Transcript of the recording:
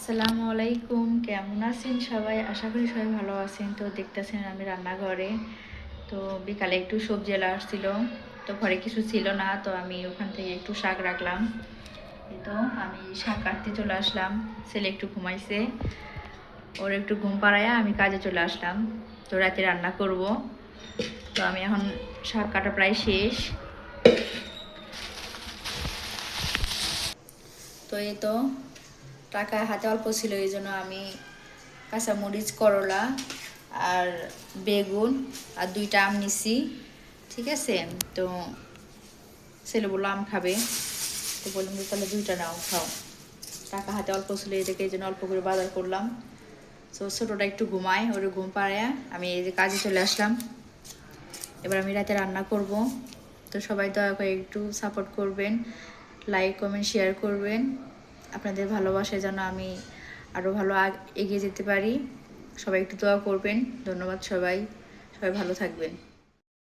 আসসালামু আলাইকুম, কেমন আছেন সবাই? আশা করি সবাই ভালো আছেন। তো দেখতেছেন আমি রান্নাঘরে। তো বিকালে একটু সবজি এলা আসছিল, তো ঘরে কিছু ছিল না, তো আমি ওখান থেকে একটু শাক রাখলাম। এই তো আমি শাক কাটতে চলে আসলাম। ছেলে একটু ঘুমাইছে, ওর একটু ঘুম পাড়াইয়া আমি কাজে চলে আসলাম। তো রাতে রান্না করব। তো আমি এখন শাক কাটা প্রায় শেষ। তো এই তো টাকা হাতে অল্প ছিল, এই জন্য আমি কাঁচামরিচ, করলা আর বেগুন আর 2টা আম নিছি। ঠিক আছে, তো ছেলে বললো আম খাবে, তো বললাম যে তাহলে 2টা নাও, খাও। টাকা হাতে অল্প ছিল, এই দেখে এই জন্য অল্প করে বাজার করলাম। তো ছোটোটা একটু ঘুমায়, ওর ঘুম পাড়ায় আমি এই যে কাজে চলে আসলাম। এবার আমি রাতে রান্না করব। তো সবাই দয়া করে একটু সাপোর্ট করবেন, লাইক কমেন্ট শেয়ার করবেন। আপনাদের ভালোবাসায় যেন আমি আরও ভালো এগিয়ে যেতে পারি। সবাই একটু দোয়া করবেন। ধন্যবাদ সবাই, সবাই ভালো থাকবেন।